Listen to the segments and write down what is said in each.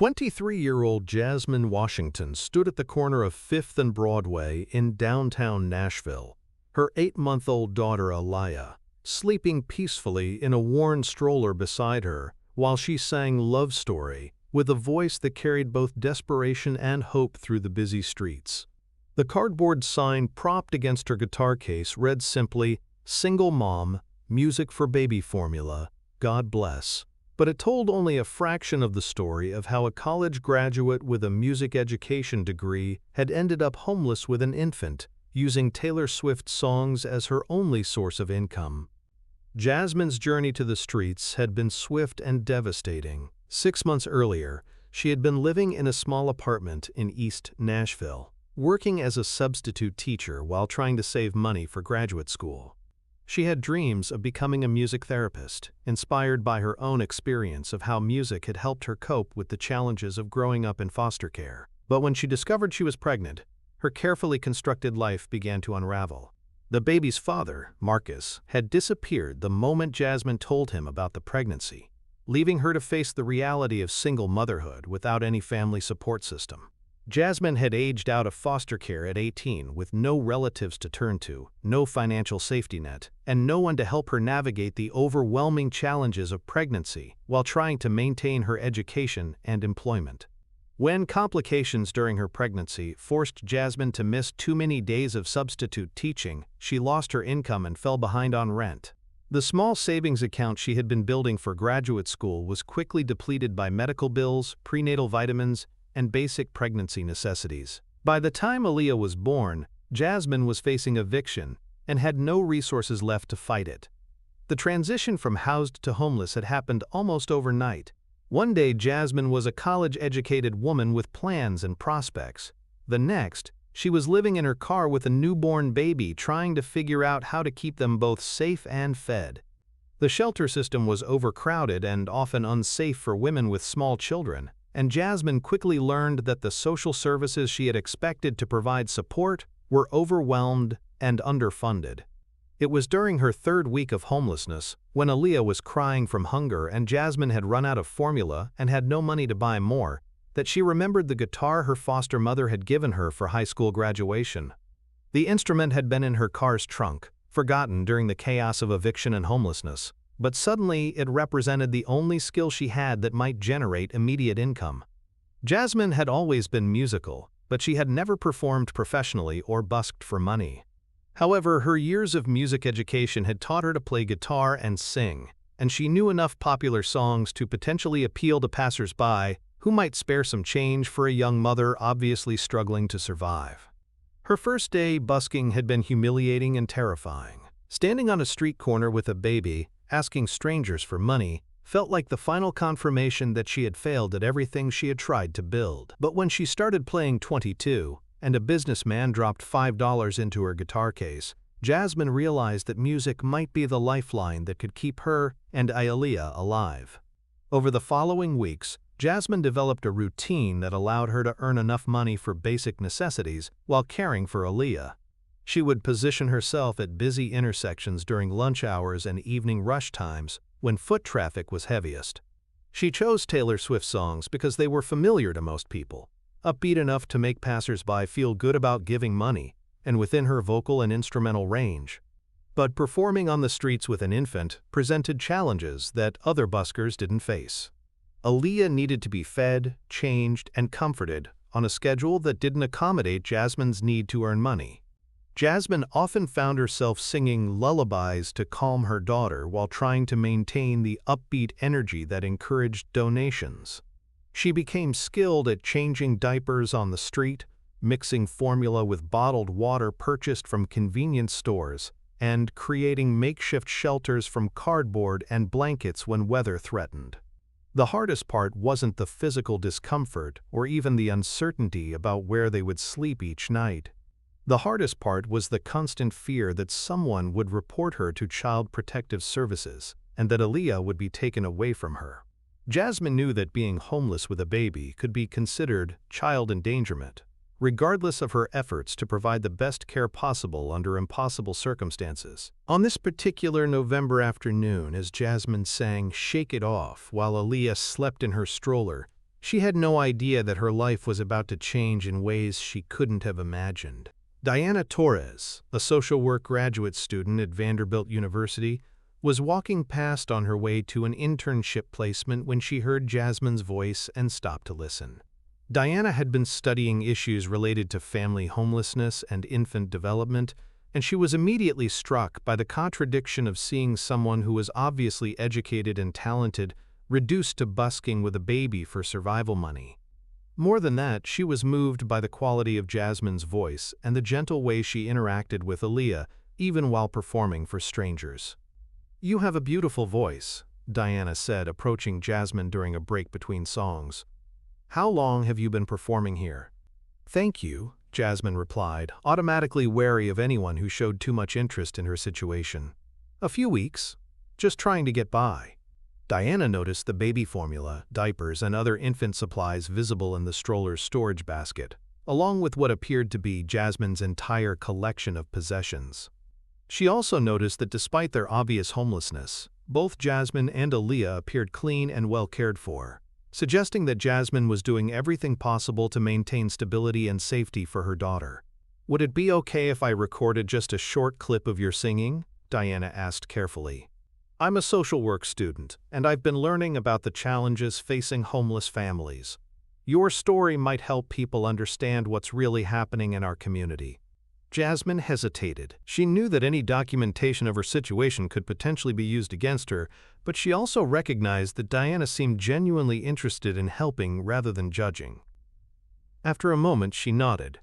23-year-old Jasmine Washington stood at the corner of 5th and Broadway in downtown Nashville, her 8-month-old daughter Aaliyah, sleeping peacefully in a worn stroller beside her while she sang Love Story with a voice that carried both desperation and hope through the busy streets. The cardboard sign propped against her guitar case read simply, "Single Mom, Music for Baby Formula, God Bless." But it told only a fraction of the story of how a college graduate with a music education degree had ended up homeless with an infant, using Taylor Swift songs as her only source of income. Jasmine's journey to the streets had been swift and devastating. 6 months earlier, she had been living in a small apartment in East Nashville, working as a substitute teacher while trying to save money for graduate school. She had dreams of becoming a music therapist, inspired by her own experience of how music had helped her cope with the challenges of growing up in foster care. But when she discovered she was pregnant, her carefully constructed life began to unravel. The baby's father, Marcus, had disappeared the moment Jasmine told him about the pregnancy, leaving her to face the reality of single motherhood without any family support system. Jasmine had aged out of foster care at 18 with no relatives to turn to, no financial safety net, and no one to help her navigate the overwhelming challenges of pregnancy while trying to maintain her education and employment. When complications during her pregnancy forced Jasmine to miss too many days of substitute teaching, she lost her income and fell behind on rent. The small savings account she had been building for graduate school was quickly depleted by medical bills, prenatal vitamins, and basic pregnancy necessities. By the time Aaliyah was born, Jasmine was facing eviction and had no resources left to fight it. The transition from housed to homeless had happened almost overnight. One day, Jasmine was a college-educated woman with plans and prospects. The next, she was living in her car with a newborn baby, trying to figure out how to keep them both safe and fed. The shelter system was overcrowded and often unsafe for women with small children, and Jasmine quickly learned that the social services she had expected to provide support were overwhelmed and underfunded. It was during her 3rd week of homelessness, when Aaliyah was crying from hunger and Jasmine had run out of formula and had no money to buy more, that she remembered the guitar her foster mother had given her for high school graduation. The instrument had been in her car's trunk, forgotten during the chaos of eviction and homelessness, but suddenly it represented the only skill she had that might generate immediate income. Jasmine had always been musical, but she had never performed professionally or busked for money. However, her years of music education had taught her to play guitar and sing, and she knew enough popular songs to potentially appeal to passers-by who might spare some change for a young mother obviously struggling to survive. Her first day busking had been humiliating and terrifying. Standing on a street corner with a baby, asking strangers for money, felt like the final confirmation that she had failed at everything she had tried to build. But when she started playing 22, and a businessman dropped $5 into her guitar case, Jasmine realized that music might be the lifeline that could keep her and Aaliyah alive. Over the following weeks, Jasmine developed a routine that allowed her to earn enough money for basic necessities while caring for Aaliyah. She would position herself at busy intersections during lunch hours and evening rush times when foot traffic was heaviest. She chose Taylor Swift songs because they were familiar to most people, upbeat enough to make passers-by feel good about giving money, and within her vocal and instrumental range. But performing on the streets with an infant presented challenges that other buskers didn't face. Aaliyah needed to be fed, changed, and comforted on a schedule that didn't accommodate Jasmine's need to earn money. Jasmine often found herself singing lullabies to calm her daughter while trying to maintain the upbeat energy that encouraged donations. She became skilled at changing diapers on the street, mixing formula with bottled water purchased from convenience stores, and creating makeshift shelters from cardboard and blankets when weather threatened. The hardest part wasn't the physical discomfort or even the uncertainty about where they would sleep each night. The hardest part was the constant fear that someone would report her to Child Protective Services and that Aaliyah would be taken away from her. Jasmine knew that being homeless with a baby could be considered child endangerment, regardless of her efforts to provide the best care possible under impossible circumstances. On this particular November afternoon, as Jasmine sang "Shake It Off" while Aaliyah slept in her stroller, She had no idea that her life was about to change in ways she couldn't have imagined. Diana Torres, a social work graduate student at Vanderbilt University, was walking past on her way to an internship placement when she heard Jasmine's voice and stopped to listen. Diana had been studying issues related to family homelessness and infant development, and she was immediately struck by the contradiction of seeing someone who was obviously educated and talented reduced to busking with a baby for survival money. More than that, she was moved by the quality of Jasmine's voice and the gentle way she interacted with Aaliyah, even while performing for strangers. "You have a beautiful voice," Diana said, approaching Jasmine during a break between songs. "How long have you been performing here?" "Thank you," Jasmine replied, automatically wary of anyone who showed too much interest in her situation. "A few weeks. Just trying to get by." Diana noticed the baby formula, diapers, and other infant supplies visible in the stroller's storage basket, along with what appeared to be Jasmine's entire collection of possessions. She also noticed that despite their obvious homelessness, both Jasmine and Aaliyah appeared clean and well cared for, suggesting that Jasmine was doing everything possible to maintain stability and safety for her daughter. "Would it be okay if I recorded just a short clip of your singing?" Diana asked carefully. "I'm a social work student, and I've been learning about the challenges facing homeless families. Your story might help people understand what's really happening in our community." Jasmine hesitated. She knew that any documentation of her situation could potentially be used against her, but she also recognized that Diana seemed genuinely interested in helping rather than judging. After a moment, she nodded.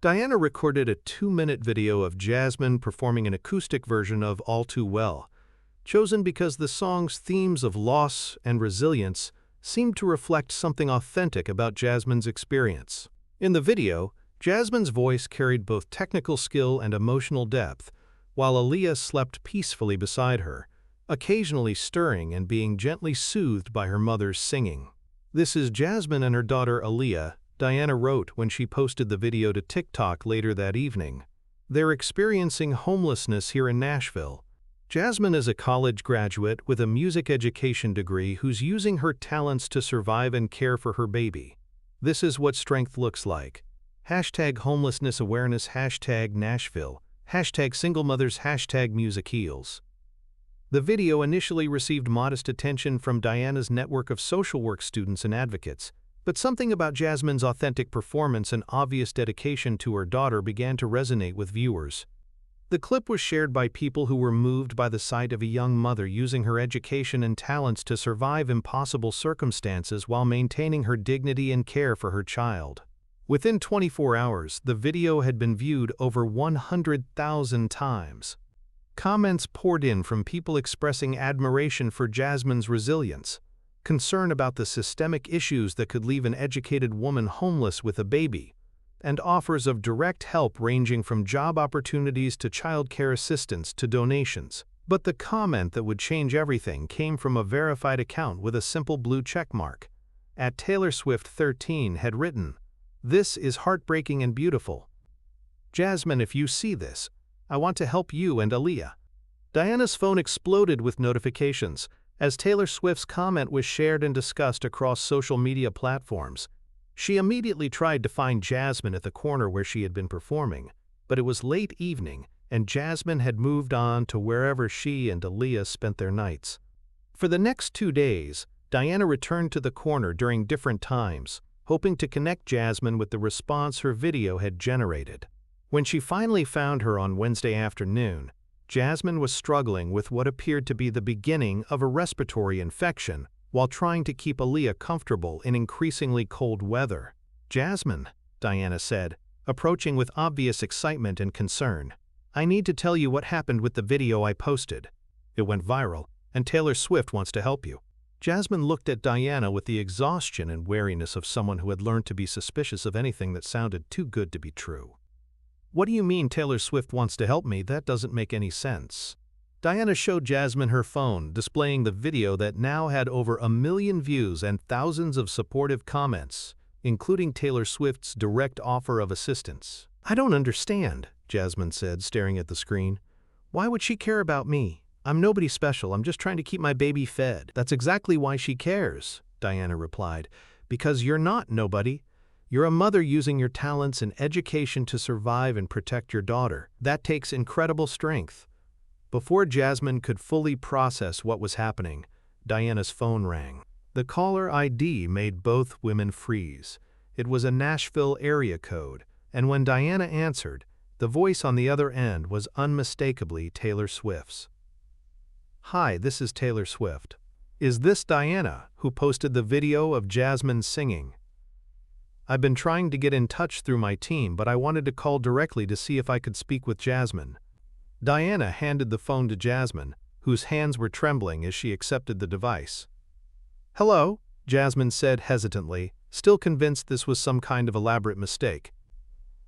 Diana recorded a 2-minute video of Jasmine performing an acoustic version of All Too Well, chosen because the song's themes of loss and resilience seemed to reflect something authentic about Jasmine's experience. In the video, Jasmine's voice carried both technical skill and emotional depth, while Aaliyah slept peacefully beside her, occasionally stirring and being gently soothed by her mother's singing. "This is Jasmine and her daughter Aaliyah," Diana wrote when she posted the video to TikTok later that evening. "They're experiencing homelessness here in Nashville. Jasmine is a college graduate with a music education degree who's using her talents to survive and care for her baby. This is what strength looks like. #homelessness awareness, #Nashville, #single mothers, #music heals." The video initially received modest attention from Diana's network of social work students and advocates, but something about Jasmine's authentic performance and obvious dedication to her daughter began to resonate with viewers. The clip was shared by people who were moved by the sight of a young mother using her education and talents to survive impossible circumstances while maintaining her dignity and care for her child. Within 24 hours, the video had been viewed over 100,000 times. Comments poured in from people expressing admiration for Jasmine's resilience, concern about the systemic issues that could leave an educated woman homeless with a baby, and offers of direct help ranging from job opportunities to child care assistance to donations. But the comment that would change everything came from a verified account with a simple blue checkmark. @Taylor Swift 13 had written, "This is heartbreaking and beautiful. Jasmine, if you see this, I want to help you and Aaliyah." Diana's phone exploded with notifications as Taylor Swift's comment was shared and discussed across social media platforms. She immediately tried to find Jasmine at the corner where she had been performing, but it was late evening and Jasmine had moved on to wherever she and Aaliyah spent their nights. For the next 2 days, Diana returned to the corner during different times, hoping to connect Jasmine with the response her video had generated. When she finally found her on Wednesday afternoon, Jasmine was struggling with what appeared to be the beginning of a respiratory infection while trying to keep Aaliyah comfortable in increasingly cold weather. "Jasmine," Diana said, approaching with obvious excitement and concern, "I need to tell you what happened with the video I posted. It went viral, and Taylor Swift wants to help you." Jasmine looked at Diana with the exhaustion and wariness of someone who had learned to be suspicious of anything that sounded too good to be true. "What do you mean Taylor Swift wants to help me? That doesn't make any sense." Diana showed Jasmine her phone, displaying the video that now had over 1 million views and thousands of supportive comments, including Taylor Swift's direct offer of assistance. "I don't understand," Jasmine said, staring at the screen. "Why would she care about me? I'm nobody special, I'm just trying to keep my baby fed." "That's exactly why she cares," Diana replied, Because you're not nobody. You're a mother using your talents and education to survive and protect your daughter. That takes incredible strength. Before Jasmine could fully process what was happening, Diana's phone rang. The caller ID made both women freeze. It was a Nashville area code, and when Diana answered, the voice on the other end was unmistakably Taylor Swift's. "Hi, this is Taylor Swift. Is this Diana, who posted the video of Jasmine singing? I've been trying to get in touch through my team, but I wanted to call directly to see if I could speak with Jasmine." Diana handed the phone to Jasmine, whose hands were trembling as she accepted the device. "Hello," Jasmine said hesitantly, still convinced this was some kind of elaborate mistake.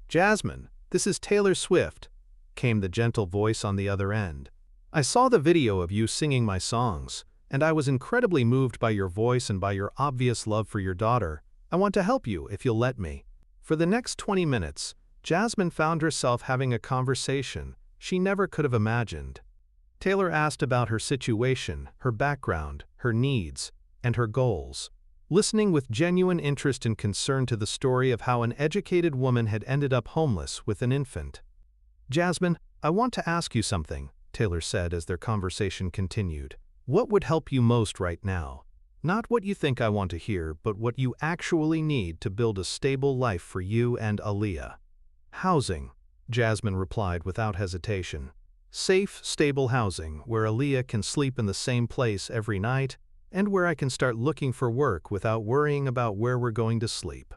"Jasmine, this is Taylor Swift," came the gentle voice on the other end. "I saw the video of you singing my songs, and I was incredibly moved by your voice and by your obvious love for your daughter. I want to help you if you'll let me." For the next 20 minutes, Jasmine found herself having a conversation she never could have imagined. Taylor asked about her situation, her background, her needs, and her goals, listening with genuine interest and concern to the story of how an educated woman had ended up homeless with an infant. "Jasmine, I want to ask you something," Taylor said as their conversation continued. "What would help you most right now? Not what you think I want to hear, but what you actually need to build a stable life for you and Aaliyah." "Housing," Jasmine replied without hesitation. "Safe, stable housing where Aaliyah can sleep in the same place every night, and where I can start looking for work without worrying about where we're going to sleep."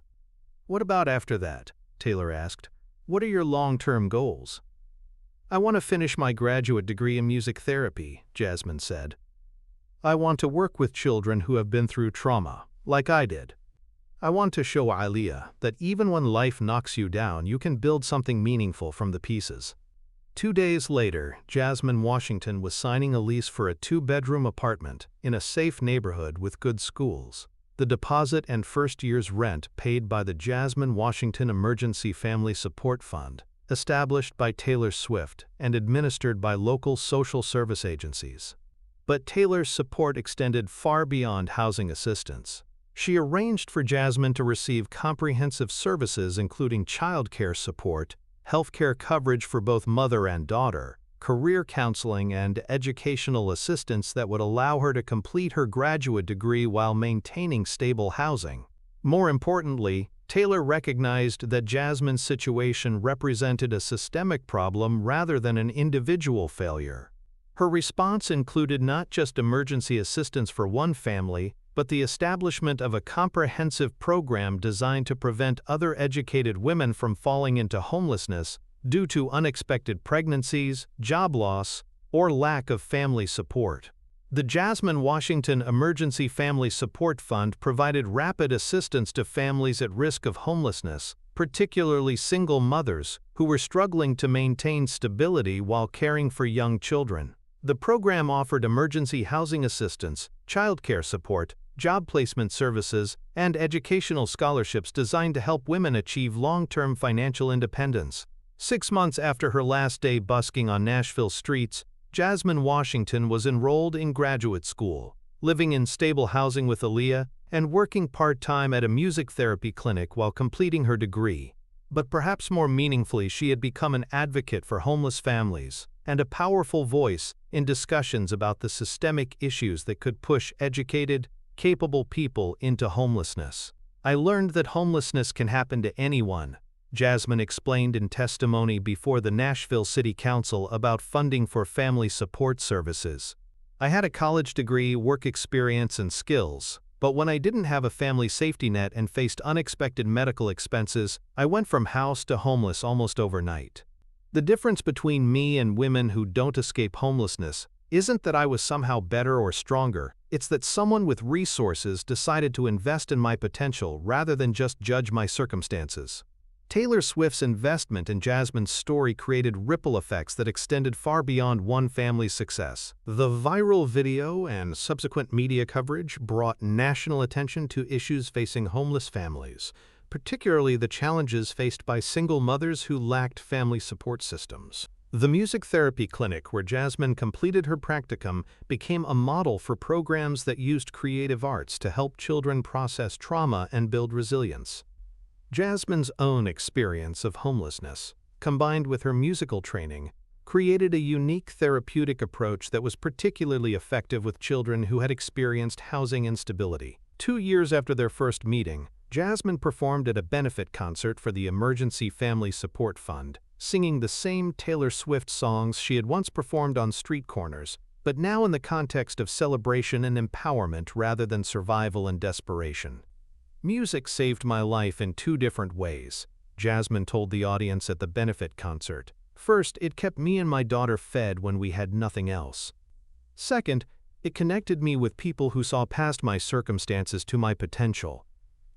"What about after that?" Taylor asked. "What are your long-term goals?" "I want to finish my graduate degree in music therapy," Jasmine said. "I want to work with children who have been through trauma, like I did. I want to show Aaliyah that even when life knocks you down, you can build something meaningful from the pieces." 2 days later, Jasmine Washington was signing a lease for a 2-bedroom apartment in a safe neighborhood with good schools. The deposit and first year's rent paid by the Jasmine Washington Emergency Family Support Fund, established by Taylor Swift and administered by local social service agencies. But Taylor's support extended far beyond housing assistance. She arranged for Jasmine to receive comprehensive services including childcare support, healthcare coverage for both mother and daughter, career counseling, and educational assistance that would allow her to complete her graduate degree while maintaining stable housing. More importantly, Taylor recognized that Jasmine's situation represented a systemic problem rather than an individual failure. Her response included not just emergency assistance for one family, but the establishment of a comprehensive program designed to prevent other educated women from falling into homelessness due to unexpected pregnancies, job loss, or lack of family support. The Jasmine Washington Emergency Family Support Fund provided rapid assistance to families at risk of homelessness, particularly single mothers who were struggling to maintain stability while caring for young children. The program offered emergency housing assistance, childcare support, job placement services, and educational scholarships designed to help women achieve long-term financial independence. 6 months after her last day busking on Nashville streets, Jasmine Washington was enrolled in graduate school, living in stable housing with Aaliyah, and working part-time at a music therapy clinic while completing her degree. But perhaps more meaningfully, she had become an advocate for homeless families and a powerful voice in discussions about the systemic issues that could push educated, capable people into homelessness. "I learned that homelessness can happen to anyone," Jasmine explained in testimony before the Nashville City Council about funding for family support services. "I had a college degree, work experience, and skills, but when I didn't have a family safety net and faced unexpected medical expenses, I went from house to homeless almost overnight. The difference between me and women who don't escape homelessness isn't that I was somehow better or stronger, it's that someone with resources decided to invest in my potential rather than just judge my circumstances." Taylor Swift's investment in Jasmine's story created ripple effects that extended far beyond one family's success. The viral video and subsequent media coverage brought national attention to issues facing homeless families, particularly the challenges faced by single mothers who lacked family support systems. The music therapy clinic where Jasmine completed her practicum became a model for programs that used creative arts to help children process trauma and build resilience. Jasmine's own experience of homelessness, combined with her musical training, created a unique therapeutic approach that was particularly effective with children who had experienced housing instability. 2 years after their first meeting, Jasmine performed at a benefit concert for the Emergency Family Support Fund, singing the same Taylor Swift songs she had once performed on street corners, but now in the context of celebration and empowerment rather than survival and desperation. "Music saved my life in 2 different ways," Jasmine told the audience at the benefit concert. "First, it kept me and my daughter fed when we had nothing else. Second, it connected me with people who saw past my circumstances to my potential.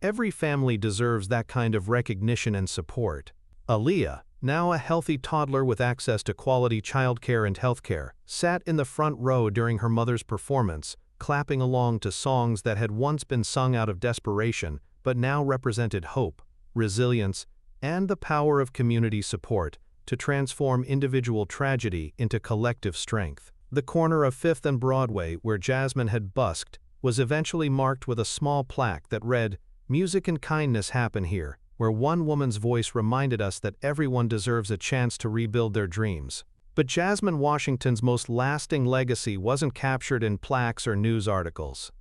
Every family deserves that kind of recognition and support." Aaliyah, now a healthy toddler with access to quality childcare and healthcare, sat in the front row during her mother's performance, clapping along to songs that had once been sung out of desperation but now represented hope, resilience, and the power of community support to transform individual tragedy into collective strength. The corner of 5th and Broadway where Jasmine had busked was eventually marked with a small plaque that read, "Music and kindness happen here," where one woman's voice reminded us that everyone deserves a chance to rebuild their dreams. But Jasmine Washington's most lasting legacy wasn't captured in plaques or news articles.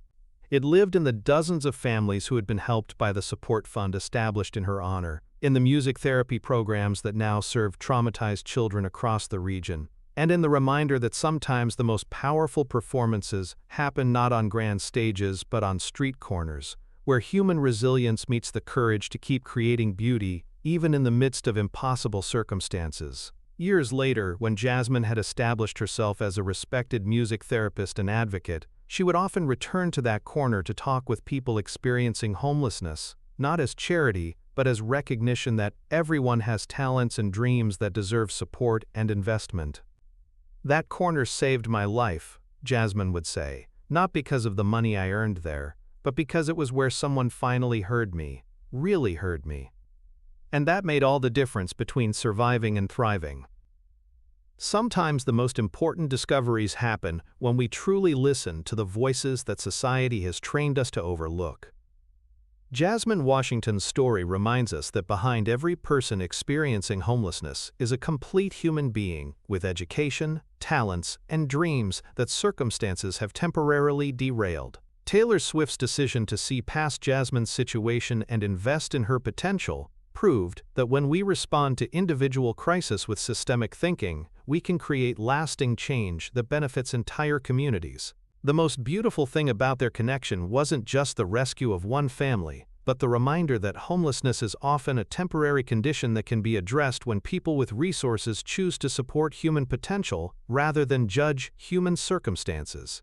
It lived in the dozens of families who had been helped by the support fund established in her honor, in the music therapy programs that now serve traumatized children across the region, and in the reminder that sometimes the most powerful performances happen not on grand stages but on street corners, where human resilience meets the courage to keep creating beauty even in the midst of impossible circumstances. Years later, when Jasmine had established herself as a respected music therapist and advocate, she would often return to that corner to talk with people experiencing homelessness, not as charity, but as recognition that everyone has talents and dreams that deserve support and investment. "That corner saved my life," Jasmine would say, "not because of the money I earned there, but because it was where someone finally heard me, really heard me. And that made all the difference between surviving and thriving." Sometimes the most important discoveries happen when we truly listen to the voices that society has trained us to overlook. Jasmine Washington's story reminds us that behind every person experiencing homelessness is a complete human being with education, talents, and dreams that circumstances have temporarily derailed. Taylor Swift's decision to see past Jasmine's situation and invest in her potential proved that when we respond to individual crisis with systemic thinking, we can create lasting change that benefits entire communities. The most beautiful thing about their connection wasn't just the rescue of one family, but the reminder that homelessness is often a temporary condition that can be addressed when people with resources choose to support human potential rather than judge human circumstances.